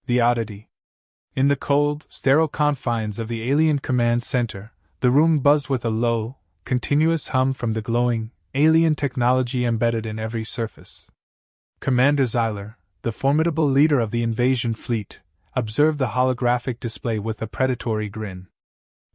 The oddity. In the cold, sterile confines of the alien command center, the room buzzed with a low, continuous hum from the glowing, alien technology embedded in every surface. Commander Zyler, the formidable leader of the invasion fleet, observed the holographic display with a predatory grin.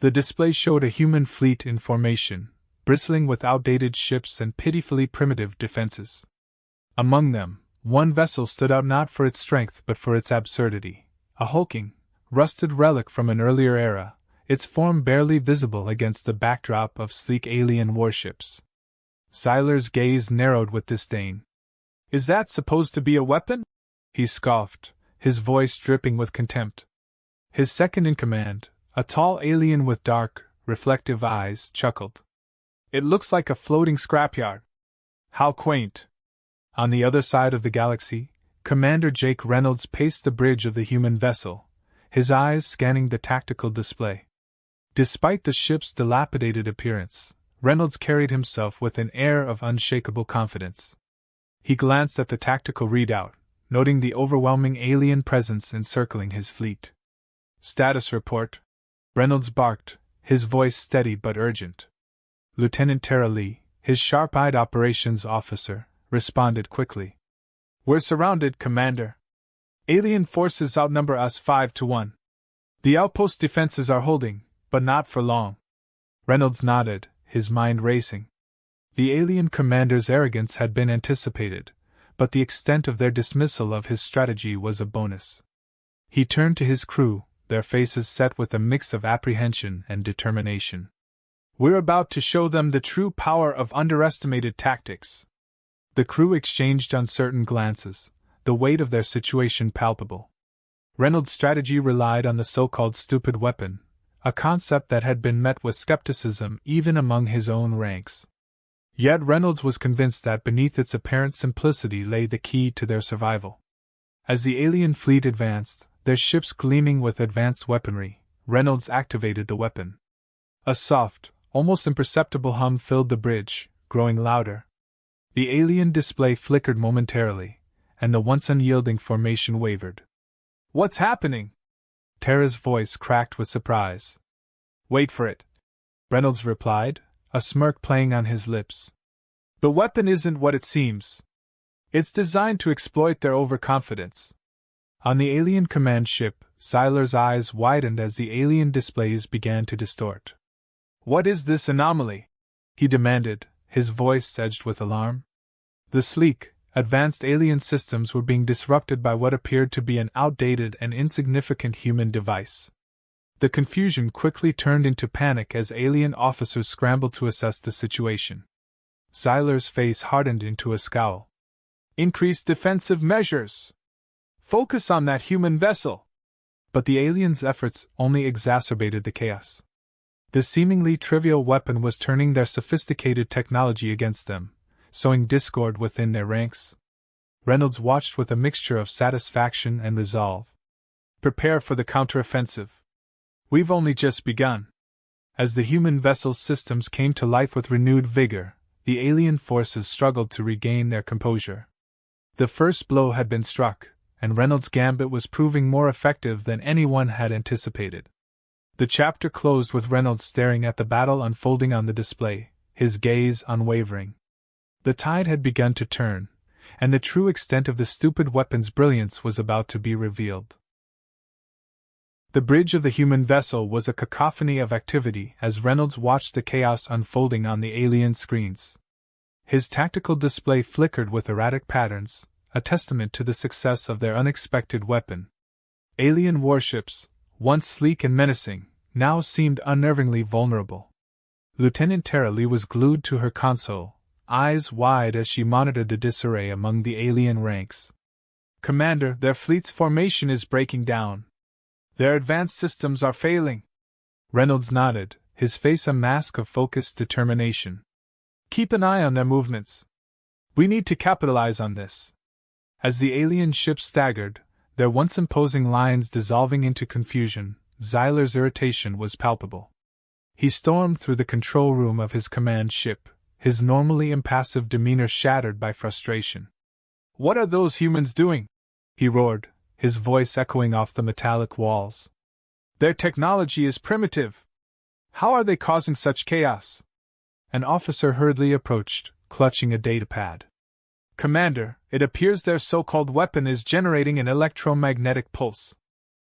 The display showed a human fleet in formation, bristling with outdated ships and pitifully primitive defenses. Among them, one vessel stood out not for its strength but for its absurdity, a hulking, rusted relic from an earlier era, its form barely visible against the backdrop of sleek alien warships. Zyler's gaze narrowed with disdain. "Is that supposed to be a weapon?" he scoffed, his voice dripping with contempt. His second-in-command, a tall alien with dark, reflective eyes, chuckled. "It looks like a floating scrapyard. How quaint." On the other side of the galaxy, Commander Jake Reynolds paced the bridge of the human vessel, his eyes scanning the tactical display. Despite the ship's dilapidated appearance, Reynolds carried himself with an air of unshakable confidence. He glanced at the tactical readout, noting the overwhelming alien presence encircling his fleet. "Status report," Reynolds barked, his voice steady but urgent. Lieutenant Tara Lee, his sharp-eyed operations officer, responded quickly. "We're surrounded, Commander. Alien forces outnumber us 5-1. The outpost defenses are holding, but not for long." Reynolds nodded, his mind racing. The alien commander's arrogance had been anticipated, but the extent of their dismissal of his strategy was a bonus. He turned to his crew, their faces set with a mix of apprehension and determination. "We're about to show them the true power of underestimated tactics." The crew exchanged uncertain glances, the weight of their situation palpable. Reynolds' strategy relied on the so-called stupid weapon, a concept that had been met with skepticism even among his own ranks. Yet Reynolds was convinced that beneath its apparent simplicity lay the key to their survival. As the alien fleet advanced, their ships gleaming with advanced weaponry, Reynolds activated the weapon. A soft, almost imperceptible hum filled the bridge, growing louder. The alien display flickered momentarily, and the once unyielding formation wavered. "What's happening?" Tara's voice cracked with surprise. "Wait for it," Reynolds replied, a smirk playing on his lips. "The weapon isn't what it seems. It's designed to exploit their overconfidence." On the alien command ship, Zyler's eyes widened as the alien displays began to distort. "What is this anomaly?" he demanded, his voice edged with alarm. The sleek, advanced alien systems were being disrupted by what appeared to be an outdated and insignificant human device. The confusion quickly turned into panic as alien officers scrambled to assess the situation. Zyler's face hardened into a scowl. "Increase defensive measures! Focus on that human vessel!" But the aliens' efforts only exacerbated the chaos. The seemingly trivial weapon was turning their sophisticated technology against them, sowing discord within their ranks. Reynolds watched with a mixture of satisfaction and resolve. "Prepare for the counteroffensive. We've only just begun." As the human vessel's systems came to life with renewed vigor, the alien forces struggled to regain their composure. The first blow had been struck, and Reynolds' gambit was proving more effective than anyone had anticipated. The chapter closed with Reynolds staring at the battle unfolding on the display, his gaze unwavering. The tide had begun to turn, and the true extent of the stupid weapon's brilliance was about to be revealed. The bridge of the human vessel was a cacophony of activity as Reynolds watched the chaos unfolding on the alien screens. His tactical display flickered with erratic patterns, a testament to the success of their unexpected weapon. Alien warships, once sleek and menacing, now seemed unnervingly vulnerable. Lieutenant Tara Lee was glued to her console, eyes wide as she monitored the disarray among the alien ranks. "Commander, their fleet's formation is breaking down. Their advanced systems are failing." Reynolds nodded, his face a mask of focused determination. "Keep an eye on their movements. We need to capitalize on this." As the alien ships staggered, their once imposing lines dissolving into confusion, Zyler's irritation was palpable. He stormed through the control room of his command ship, his normally impassive demeanor shattered by frustration. "What are those humans doing?" he roared, his voice echoing off the metallic walls. "Their technology is primitive. How are they causing such chaos?" An officer hurriedly approached, clutching a datapad. "Commander, it appears their so-called weapon is generating an electromagnetic pulse.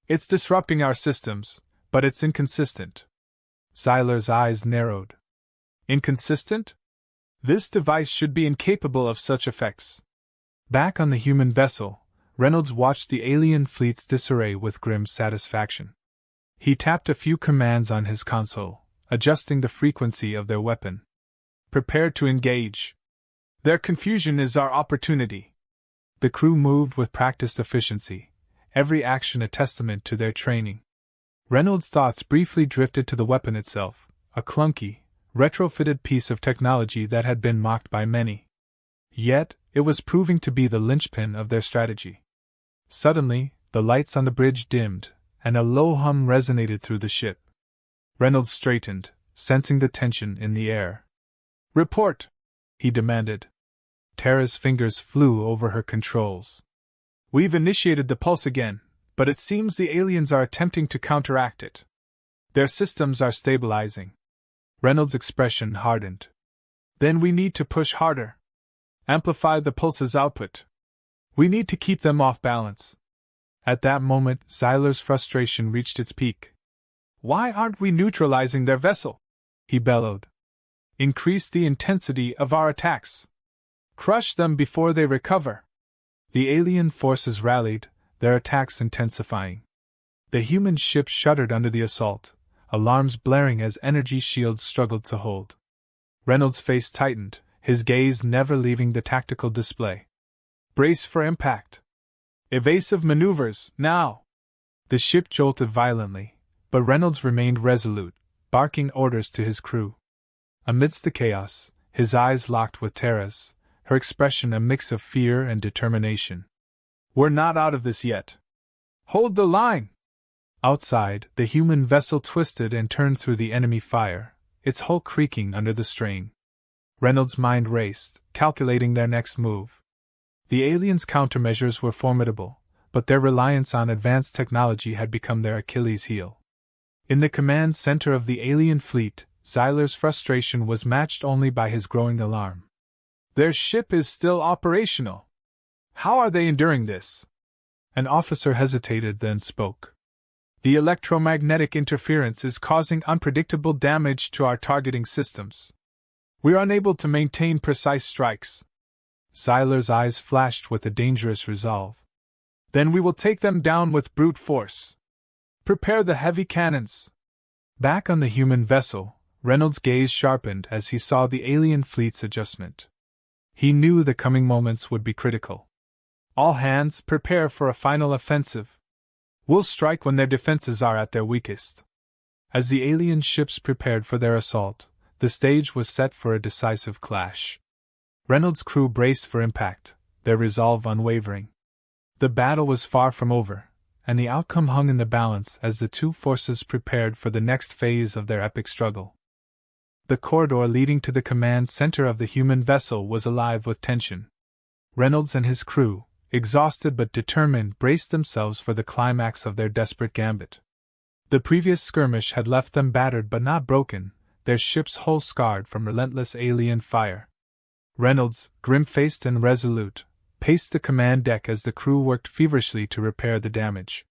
It's disrupting our systems, but it's inconsistent." Zyler's eyes narrowed. "Inconsistent? This device should be incapable of such effects." Back on the human vessel, Reynolds watched the alien fleet's disarray with grim satisfaction. He tapped a few commands on his console, adjusting the frequency of their weapon. "Prepare to engage. Their confusion is our opportunity." The crew moved with practiced efficiency, every action a testament to their training. Reynolds' thoughts briefly drifted to the weapon itself, a clunky, retrofitted piece of technology that had been mocked by many. Yet, it was proving to be the linchpin of their strategy. Suddenly, the lights on the bridge dimmed, and a low hum resonated through the ship. Reynolds straightened, sensing the tension in the air. "Report!" he demanded. Tara's fingers flew over her controls. "We've initiated the pulse again, but it seems the aliens are attempting to counteract it. Their systems are stabilizing." Reynolds' expression hardened. "Then we need to push harder. Amplify the pulse's output. We need to keep them off balance." At that moment, Zyler's frustration reached its peak. "Why aren't we neutralizing their vessel?" he bellowed. "Increase the intensity of our attacks. Crush them before they recover." The alien forces rallied, their attacks intensifying. The human ship shuddered under the assault, alarms blaring as energy shields struggled to hold. Reynolds' face tightened, his gaze never leaving the tactical display. "Brace for impact. Evasive maneuvers, now!" The ship jolted violently, but Reynolds remained resolute, barking orders to his crew. Amidst the chaos, his eyes locked with Tara's, her expression a mix of fear and determination. "We're not out of this yet. Hold the line!" Outside, the human vessel twisted and turned through the enemy fire, its hull creaking under the strain. Reynolds' mind raced, calculating their next move. The aliens' countermeasures were formidable, but their reliance on advanced technology had become their Achilles' heel. In the command center of the alien fleet, Zyler's frustration was matched only by his growing alarm. "Their ship is still operational. How are they enduring this?" An officer hesitated, then spoke. "The electromagnetic interference is causing unpredictable damage to our targeting systems. We're unable to maintain precise strikes." Zyler's eyes flashed with a dangerous resolve. "Then we will take them down with brute force. Prepare the heavy cannons." Back on the human vessel, Reynolds' gaze sharpened as he saw the alien fleet's adjustment. He knew the coming moments would be critical. "All hands, prepare for a final offensive. We'll strike when their defenses are at their weakest." As the alien ships prepared for their assault, the stage was set for a decisive clash. Reynolds' crew braced for impact, their resolve unwavering. The battle was far from over, and the outcome hung in the balance as the two forces prepared for the next phase of their epic struggle. The corridor leading to the command center of the human vessel was alive with tension. Reynolds and his crew, exhausted but determined, braced themselves for the climax of their desperate gambit. The previous skirmish had left them battered but not broken, their ship's hull scarred from relentless alien fire. Reynolds, grim-faced and resolute, paced the command deck as the crew worked feverishly to repair the damage.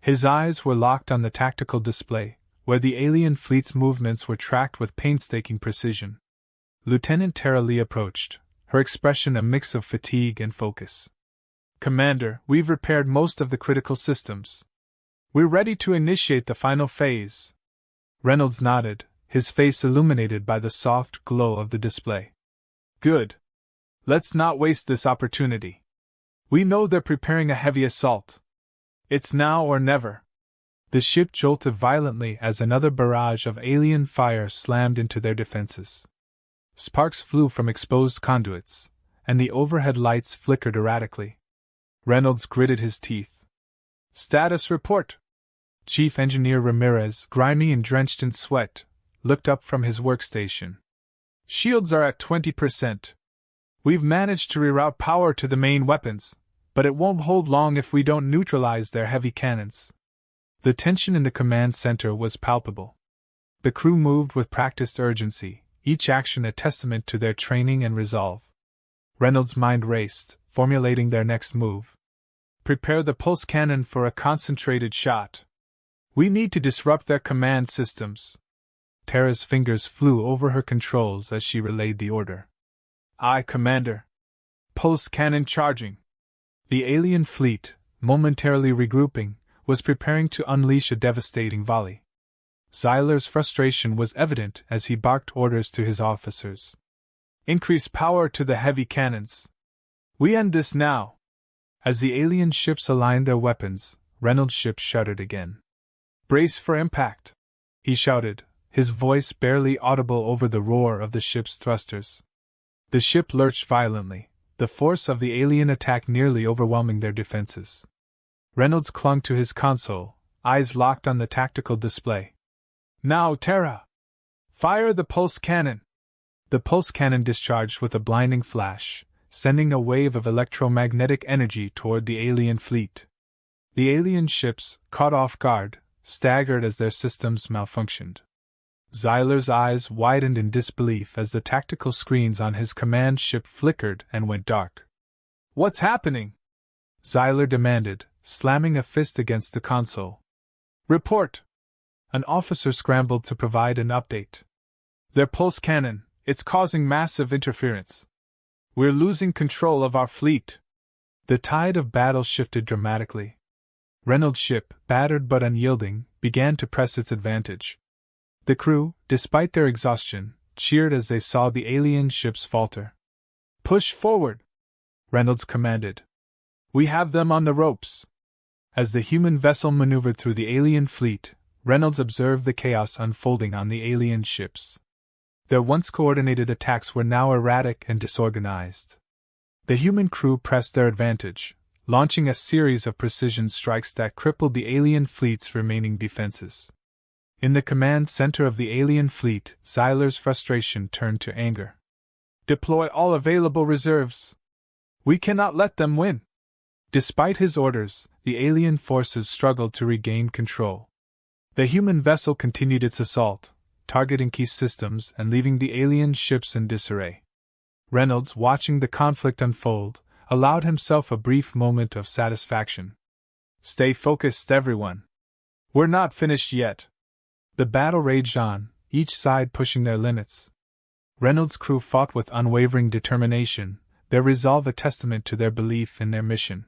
His eyes were locked on the tactical display, where the alien fleet's movements were tracked with painstaking precision. Lieutenant Tara Lee approached, her expression a mix of fatigue and focus. "Commander, we've repaired most of the critical systems. We're ready to initiate the final phase." Reynolds nodded, his face illuminated by the soft glow of the display. "Good. Let's not waste this opportunity. We know they're preparing a heavy assault. It's now or never." The ship jolted violently as another barrage of alien fire slammed into their defenses. Sparks flew from exposed conduits, and the overhead lights flickered erratically. Reynolds gritted his teeth. "Status report." Chief Engineer Ramirez, grimy and drenched in sweat, looked up from his workstation. "Shields are at 20%. We've managed to reroute power to the main weapons, but it won't hold long if we don't neutralize their heavy cannons. The tension in the command center was palpable. The crew moved with practiced urgency, each action a testament to their training and resolve. Reynolds' mind raced, formulating their next move. Prepare the pulse cannon for a concentrated shot. We need to disrupt their command systems. Tara's fingers flew over her controls as she relayed the order. Aye, Commander. Pulse cannon charging. The alien fleet, momentarily regrouping, was preparing to unleash a devastating volley. Zyler's frustration was evident as he barked orders to his officers. Increase power to the heavy cannons. We end this now. As the alien ships aligned their weapons, Reynolds' ship shuddered again. Brace for impact, he shouted, his voice barely audible over the roar of the ship's thrusters. The ship lurched violently, the force of the alien attack nearly overwhelming their defenses. Reynolds clung to his console, eyes locked on the tactical display. Now, Tara! Fire the pulse cannon! The pulse cannon discharged with a blinding flash, sending a wave of electromagnetic energy toward the alien fleet. The alien ships, caught off guard, staggered as their systems malfunctioned. Zyler's eyes widened in disbelief as the tactical screens on his command ship flickered and went dark. What's happening? Zyler demanded, slamming a fist against the console. Report! An officer scrambled to provide an update. Their pulse cannon, it's causing massive interference. We're losing control of our fleet. The tide of battle shifted dramatically. Reynolds' ship, battered but unyielding, began to press its advantage. The crew, despite their exhaustion, cheered as they saw the alien ships falter. Push forward! Reynolds commanded. We have them on the ropes. As the human vessel maneuvered through the alien fleet, Reynolds observed the chaos unfolding on the alien ships. Their once coordinated attacks were now erratic and disorganized. The human crew pressed their advantage, launching a series of precision strikes that crippled the alien fleet's remaining defenses. In the command center of the alien fleet, Zyler's frustration turned to anger. Deploy all available reserves. We cannot let them win. Despite his orders, the alien forces struggled to regain control. The human vessel continued its assault, targeting key systems and leaving the alien ships in disarray. Reynolds, watching the conflict unfold, allowed himself a brief moment of satisfaction. Stay focused, everyone. We're not finished yet. The battle raged on, each side pushing their limits. Reynolds' crew fought with unwavering determination, their resolve a testament to their belief in their mission.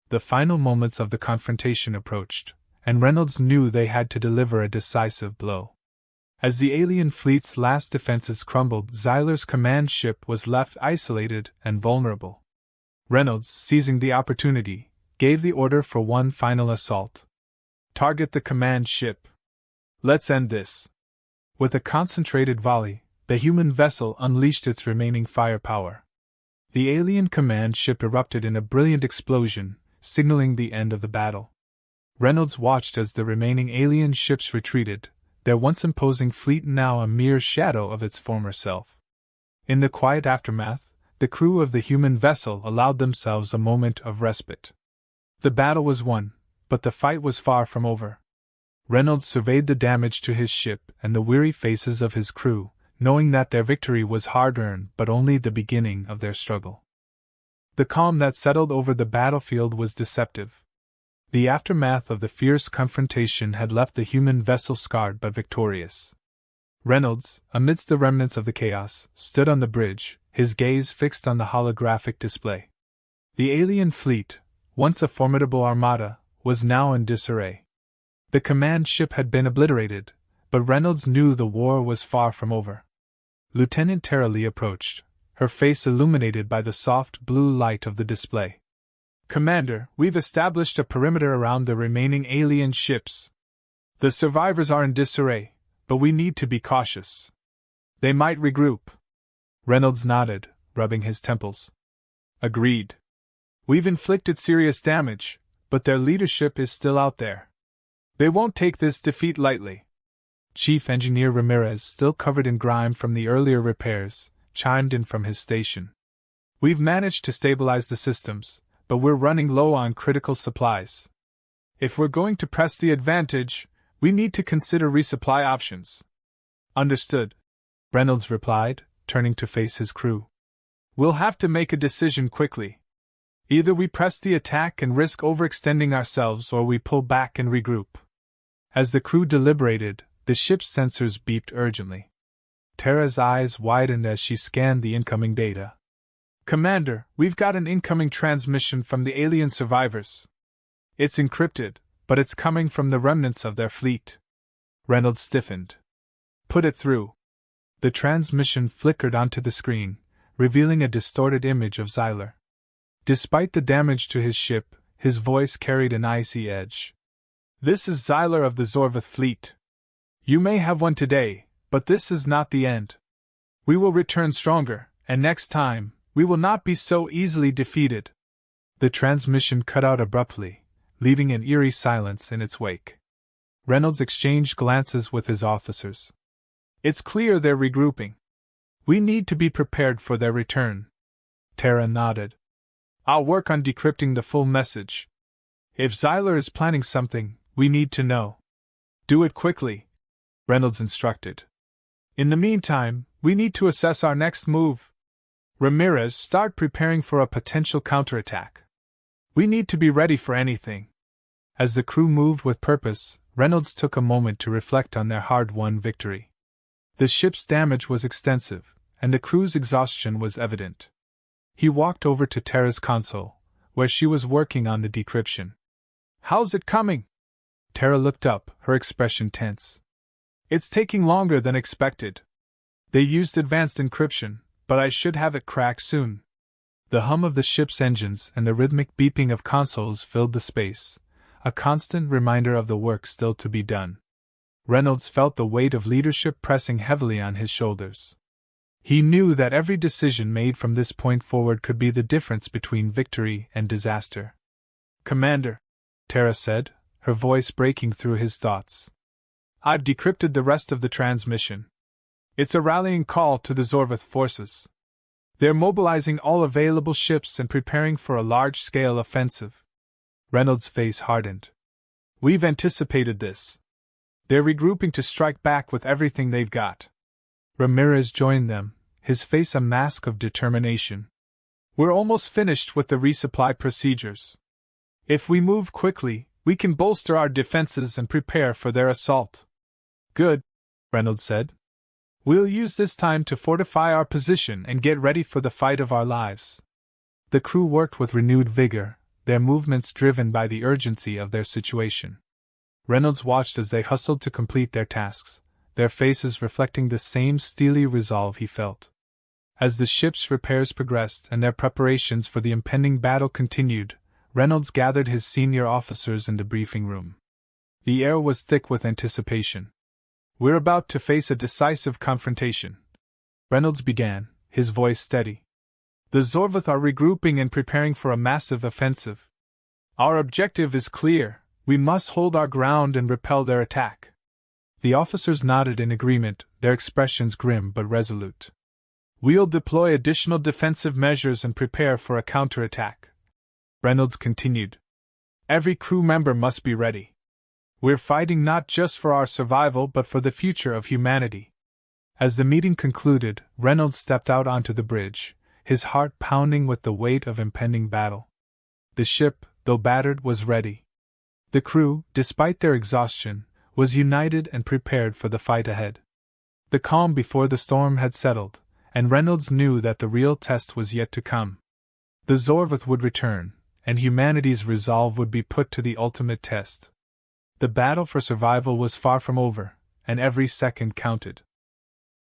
The final moments of the confrontation approached, and Reynolds knew they had to deliver a decisive blow. As the alien fleet's last defenses crumbled, Zyler's command ship was left isolated and vulnerable. Reynolds, seizing the opportunity, gave the order for one final assault. Target the command ship. Let's end this. With a concentrated volley, the human vessel unleashed its remaining firepower. The alien command ship erupted in a brilliant explosion, signaling the end of the battle. Reynolds watched as the remaining alien ships retreated, their once imposing fleet now a mere shadow of its former self. In the quiet aftermath, the crew of the human vessel allowed themselves a moment of respite. The battle was won, but the fight was far from over. Reynolds surveyed the damage to his ship and the weary faces of his crew, knowing that their victory was hard-earned but only the beginning of their struggle. The calm that settled over the battlefield was deceptive. The aftermath of the fierce confrontation had left the human vessel scarred but victorious. Reynolds, amidst the remnants of the chaos, stood on the bridge, his gaze fixed on the holographic display. The alien fleet, once a formidable armada, was now in disarray. The command ship had been obliterated, but Reynolds knew the war was far from over. Lieutenant Tara Lee approached, her face illuminated by the soft blue light of the display. Commander, we've established a perimeter around the remaining alien ships. The survivors are in disarray, but we need to be cautious. They might regroup. Reynolds nodded, rubbing his temples. Agreed. We've inflicted serious damage, but their leadership is still out there. They won't take this defeat lightly. Chief Engineer Ramirez, still covered in grime from the earlier repairs, chimed in from his station. We've managed to stabilize the systems, but we're running low on critical supplies. If we're going to press the advantage, we need to consider resupply options. Understood, Reynolds replied, turning to face his crew. We'll have to make a decision quickly. Either we press the attack and risk overextending ourselves, or we pull back and regroup. As the crew deliberated, the ship's sensors beeped urgently. Tara's eyes widened as she scanned the incoming data. Commander, we've got an incoming transmission from the alien survivors. It's encrypted, but it's coming from the remnants of their fleet. Reynolds stiffened. Put it through. The transmission flickered onto the screen, revealing a distorted image of Xyler. Despite the damage to his ship, his voice carried an icy edge. This is Xyler of the Zorvath fleet. You may have won today, but this is not the end. We will return stronger, and next time, we will not be so easily defeated. The transmission cut out abruptly, leaving an eerie silence in its wake. Reynolds exchanged glances with his officers. It's clear they're regrouping. We need to be prepared for their return. Tara nodded. I'll work on decrypting the full message. If Xyler is planning something, we need to know. Do it quickly, Reynolds instructed. In the meantime, we need to assess our next move. Ramirez, start preparing for a potential counterattack. We need to be ready for anything. As the crew moved with purpose, Reynolds took a moment to reflect on their hard-won victory. The ship's damage was extensive, and the crew's exhaustion was evident. He walked over to Tara's console, where she was working on the decryption. How's it coming? Tara looked up, her expression tense. It's taking longer than expected. They used advanced encryption, but I should have it cracked soon. The hum of the ship's engines and the rhythmic beeping of consoles filled the space, a constant reminder of the work still to be done. Reynolds felt the weight of leadership pressing heavily on his shoulders. He knew that every decision made from this point forward could be the difference between victory and disaster. Commander, Tara said, her voice breaking through his thoughts. I've decrypted the rest of the transmission. It's a rallying call to the Zorvath forces. They're mobilizing all available ships and preparing for a large-scale offensive. Reynolds' face hardened. We've anticipated this. They're regrouping to strike back with everything they've got. Ramirez joined them, his face a mask of determination. We're almost finished with the resupply procedures. If we move quickly, we can bolster our defenses and prepare for their assault. Good, Reynolds said. We'll use this time to fortify our position and get ready for the fight of our lives. The crew worked with renewed vigor, their movements driven by the urgency of their situation. Reynolds watched as they hustled to complete their tasks, their faces reflecting the same steely resolve he felt. As the ship's repairs progressed and their preparations for the impending battle continued, Reynolds gathered his senior officers in the briefing room. The air was thick with anticipation. We're about to face a decisive confrontation, Reynolds began, his voice steady. The Zorvath are regrouping and preparing for a massive offensive. Our objective is clear. We must hold our ground and repel their attack. The officers nodded in agreement, their expressions grim but resolute. We'll deploy additional defensive measures and prepare for a counterattack, Reynolds continued. Every crew member must be ready. We're fighting not just for our survival but for the future of humanity. As the meeting concluded, Reynolds stepped out onto the bridge, his heart pounding with the weight of impending battle. The ship, though battered, was ready. The crew, despite their exhaustion, was united and prepared for the fight ahead. The calm before the storm had settled, and Reynolds knew that the real test was yet to come. The Zorvath would return, and humanity's resolve would be put to the ultimate test. The battle for survival was far from over, and every second counted.